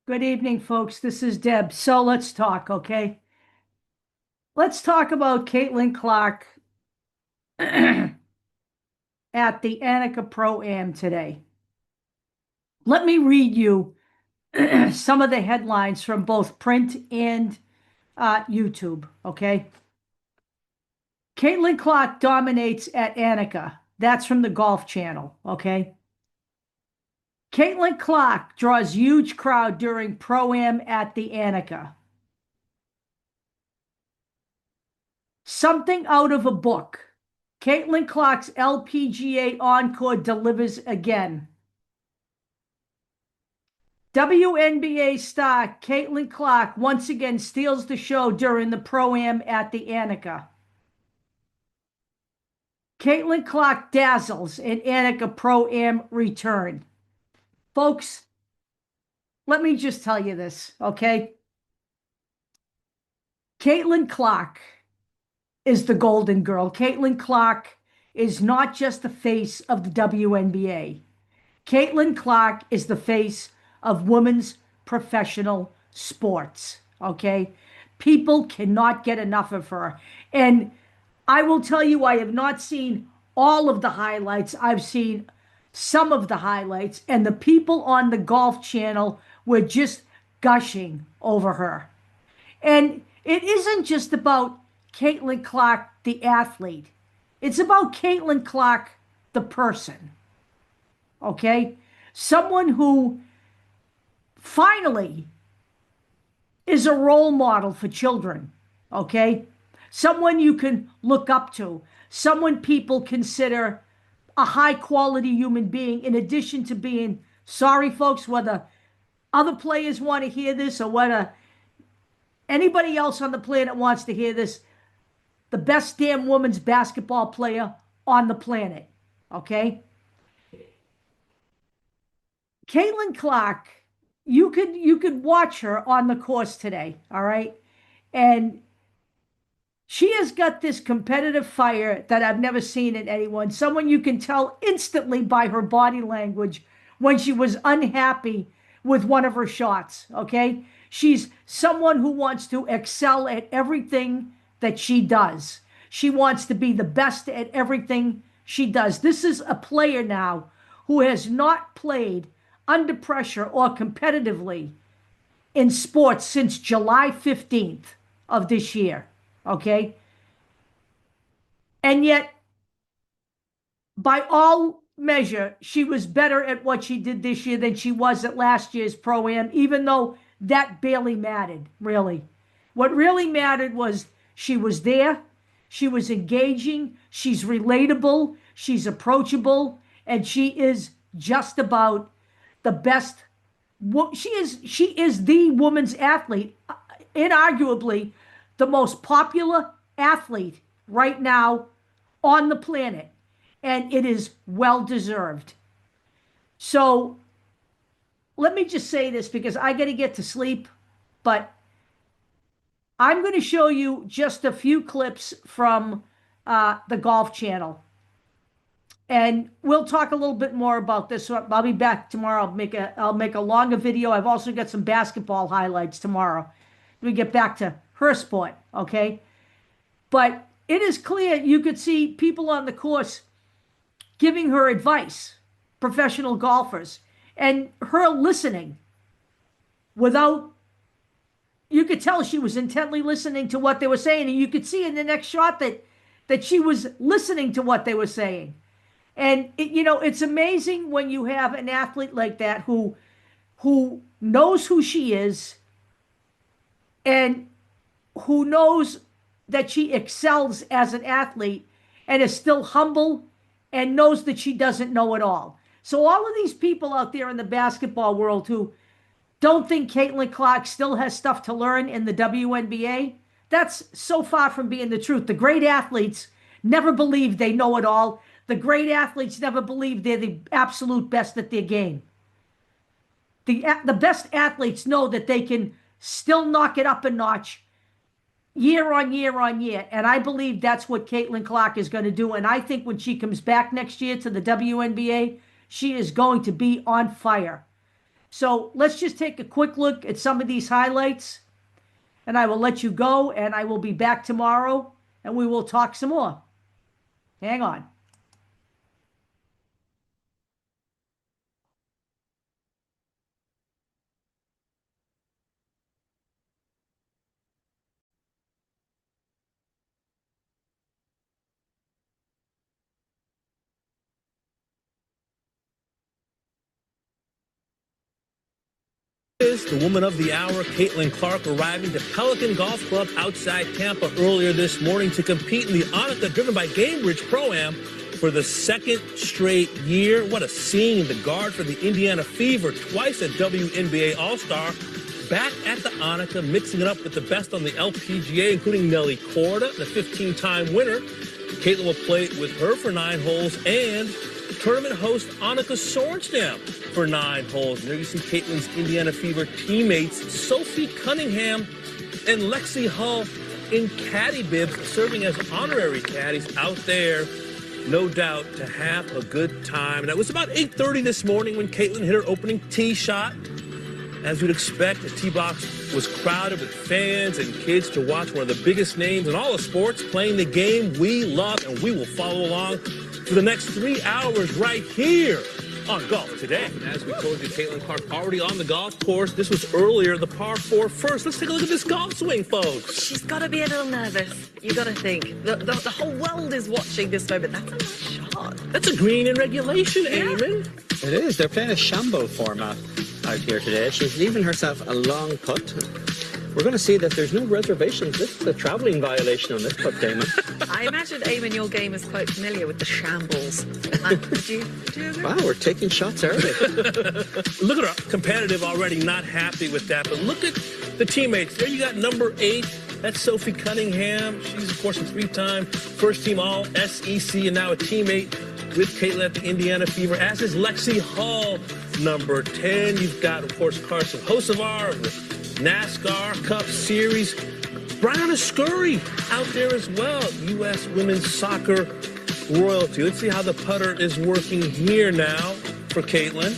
Good evening, folks. This is Deb. So let's talk, okay? Let's talk about Caitlin Clark at the Annika Pro-Am today. Let me read you some of the headlines from both print and YouTube, okay? Caitlin Clark dominates at Annika. That's from the Golf Channel, okay? Caitlin Clark draws huge crowd during Pro-Am at the Annika. Something out of a book. Caitlin Clark's LPGA Encore delivers again. WNBA star Caitlin Clark once again steals the show during the Pro-Am at the Annika. Caitlin Clark dazzles in Annika Pro-Am return. Folks, let me just tell you this, okay? Caitlin Clark is the golden girl. Caitlin Clark is not just the face of the WNBA. Caitlin Clark is the face of women's professional sports, okay? People cannot get enough of her. And I will tell you, I have not seen all of the highlights. I've seen some of the highlights, and the people on the Golf Channel were just gushing over her. And it isn't just about Caitlin Clark, the athlete. It's about Caitlin Clark, the person. Okay? Someone who finally is a role model for children. Okay? Someone you can look up to. Someone people consider a high quality human being, in addition to being, sorry folks, whether other players want to hear this or whether anybody else on the planet wants to hear this, the best damn women's basketball player on the planet. Okay? Caitlin Clark, you could watch her on the course today, all right? And she has got this competitive fire that I've never seen in anyone. Someone you can tell instantly by her body language when she was unhappy with one of her shots, okay? She's someone who wants to excel at everything that she does. She wants to be the best at everything she does. This is a player now who has not played under pressure or competitively in sports since July 15th of this year, okay? And yet, by all measure, she was better at what she did this year than she was at last year's Pro-Am, even though that barely mattered, really. What really mattered was she was there, she was engaging, she's relatable, she's approachable, and she is just about the best. She is the woman's athlete, inarguably the most popular athlete right now on the planet, and it is well deserved. So let me just say this because I got to get to sleep, but I'm going to show you just a few clips from the Golf Channel. And we'll talk a little bit more about this. So I'll be back tomorrow. I'll make a longer video. I've also got some basketball highlights tomorrow. We get back to her sport, okay? But it is clear you could see people on the course giving her advice, professional golfers, and her listening without, you could tell she was intently listening to what they were saying, and you could see in the next shot that she was listening to what they were saying. And it's amazing when you have an athlete like that who knows who she is and who knows that she excels as an athlete and is still humble and knows that she doesn't know it all. So all of these people out there in the basketball world who don't think Caitlin Clark still has stuff to learn in the WNBA, that's so far from being the truth. The great athletes never believe they know it all. The great athletes never believe they're the absolute best at their game. The best athletes know that they can still knock it up a notch year on year on year. And I believe that's what Caitlin Clark is going to do. And I think when she comes back next year to the WNBA, she is going to be on fire. So let's just take a quick look at some of these highlights, and I will let you go, and I will be back tomorrow, and we will talk some more. Hang on. Is the woman of the hour, Caitiln Clark, arriving to Pelican Golf Club outside Tampa earlier this morning to compete in the Annika driven by Gamebridge Pro-Am for the second straight year. What a scene. The guard for the Indiana Fever, twice a WNBA All-Star, back at the Annika, mixing it up with the best on the LPGA, including Nelly Korda, the 15-time winner. Caitlin will play with her for 9 holes, and tournament host Annika Sorenstam for 9 holes. And there you see Caitlin's Indiana Fever teammates Sophie Cunningham and Lexi Hull in caddy bibs, serving as honorary caddies out there, no doubt, to have a good time. And it was about 8:30 this morning when Caitlin hit her opening tee shot. As you'd expect, the tee box was crowded with fans and kids to watch one of the biggest names in all of sports playing the game we love, and we will follow along for the next 3 hours right here on Golf Today. As we told you, Caitiln Clark already on the golf course. This was earlier, the par 4 first. Let's take a look at this golf swing, folks. She's got to be a little nervous. You got to think. The whole world is watching this moment. That's a nice shot. That's a green in regulation, Eamon. It is. They're playing a Shambo format out here today. She's leaving herself a long putt. We're going to see that there's no reservations. This is a travelling violation on this putt, Damon. I imagine, Eamon, your game is quite familiar with the shambles. Would you agree? Wow, we're taking shots early. Look at her, competitive already, not happy with that. But look at the teammates. There you got number 8. That's Sophie Cunningham. She's, of course, a 3-time first-team All-SEC and now a teammate with Caitlin at the Indiana Fever, as is Lexi Hall, number 10. You've got, of course, Carson Hocevar of the NASCAR Cup Series. Brianna Scurry out there as well, U.S. women's soccer royalty. Let's see how the putter is working here now for Caitlin.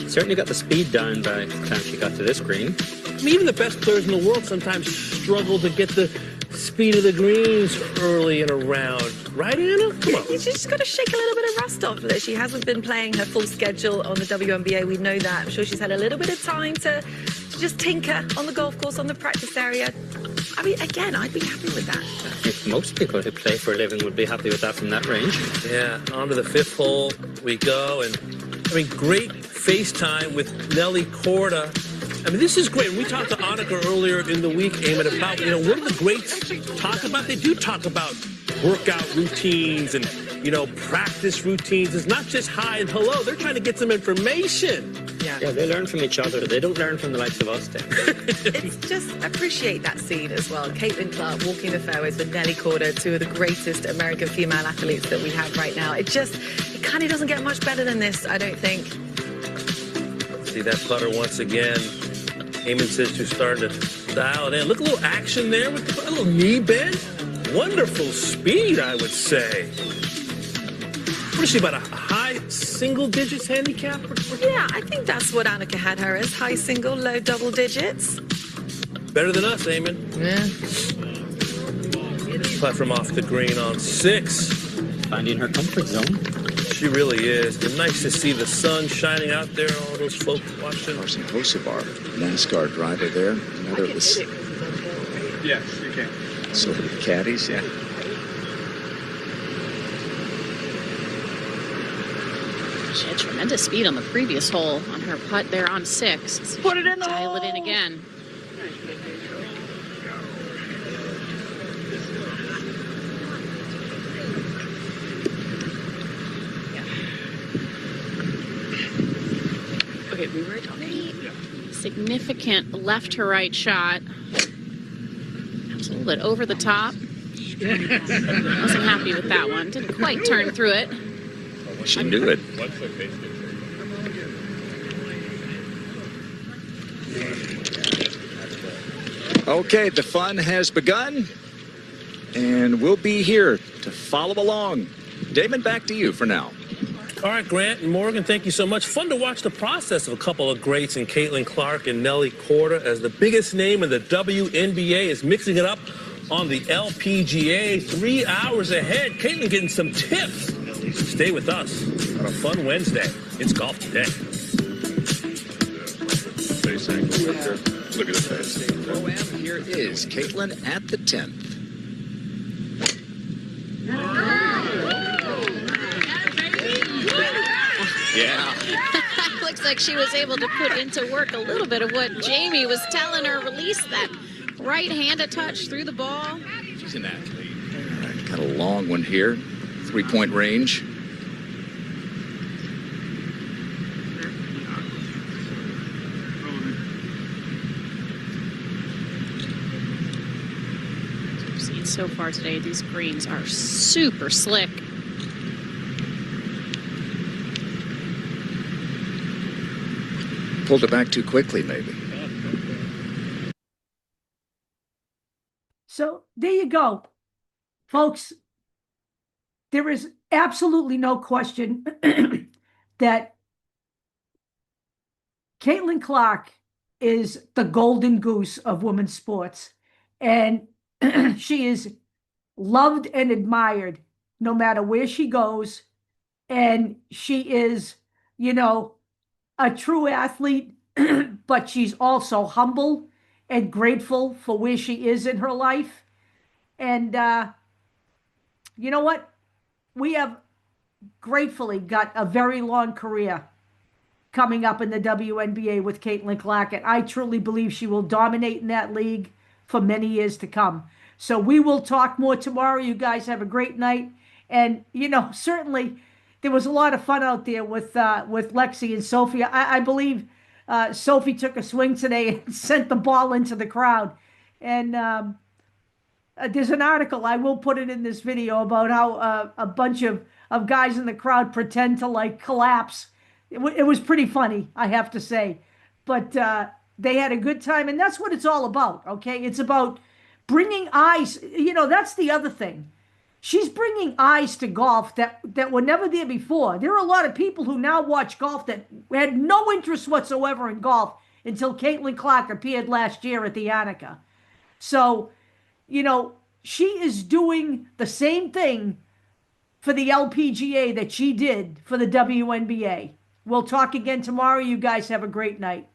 Certainly got the speed down by the time she got to this green. I mean, even the best players in the world sometimes struggle to get the speed of the greens early and around. Right, Anna? Come on. She's just got to shake a little bit of rust off. She hasn't been playing her full schedule on the WNBA. We know that. I'm sure she's had a little bit of time to just tinker on the golf course, on the practice area. I mean, again, I'd be happy with that. I think most people who play for a living would be happy with that from that range. Yeah, on to the 5th hole we go. And, I mean, great FaceTime with Nelly Korda. I mean, this is great. We talked to Annika earlier in the week, Eamon, about, what do the greats talk about? They do talk about workout routines and, practice routines. It's not just hi and hello. They're trying to get some information. Yeah, they learn from each other. They don't learn from the likes of us, Dan. It's just appreciate that scene as well. Caitiln Clark walking the fairways with Nelly Korda, 2 of the greatest American female athletes that we have right now. It kind of doesn't get much better than this, I don't think. See that putter once again. Eamon says to start to dial it in. Look, a little action there with a little knee bend. Wonderful speed, I would say. What is she, about a high single digits handicap? Yeah, I think that's what Annika had her as, high single, low double digits. Better than us, Eamon. Yeah. Putt from off the green on 6. Finding her comfort zone. She really is. And nice to see the sun shining out there, all those folks watching. Carson Hocevar, NASCAR driver there. Another of the... Yes, you can. So the caddies, yeah. She had tremendous speed on the previous hole on her putt there on 6. So Put it in the dial hole. it in again. Okay, we were talking. Significant left to right shot. Just a little bit over the top. Wasn't happy with that one. Didn't quite turn through it. She knew it. Okay, the fun has begun, and we'll be here to follow along. Damon, back to you for now. All right, Grant and Morgan, thank you so much. Fun to watch the process of a couple of greats in Caitlin Clark and Nelly Korda as the biggest name in the WNBA is mixing it up on the LPGA. 3 hours ahead. Caitlin getting some tips. Stay with us on a fun Wednesday. It's Golf Today. Look at the face. Pro-Am, here is Caitlin at the 10th. Yeah. Looks like she was able to put into work a little bit of what Jamie was telling her. Release that right-handed touch through the ball. She's an athlete. All right, got a long one here. 3-point range. We've seen so far today, these greens are super slick. Pulled it back too quickly, maybe. So there you go, folks. There is absolutely no question that Caitlin Clark is the golden goose of women's sports. And she is loved and admired no matter where she goes. And she is, a true athlete, but she's also humble and grateful for where she is in her life. And you know what? We have gratefully got a very long career coming up in the WNBA with Caitlin Clark, and I truly believe she will dominate in that league for many years to come. So we will talk more tomorrow. You guys have a great night. And, certainly there was a lot of fun out there with Lexi and Sophie. I believe Sophie took a swing today and sent the ball into the crowd. And there's an article, I will put it in this video, about how a bunch of guys in the crowd pretend to collapse. It was pretty funny, I have to say. But they had a good time, and that's what it's all about, okay? It's about bringing eyes. That's the other thing. She's bringing eyes to golf that were never there before. There are a lot of people who now watch golf that had no interest whatsoever in golf until Caitlin Clark appeared last year at the Annika. So, she is doing the same thing for the LPGA that she did for the WNBA. We'll talk again tomorrow. You guys have a great night.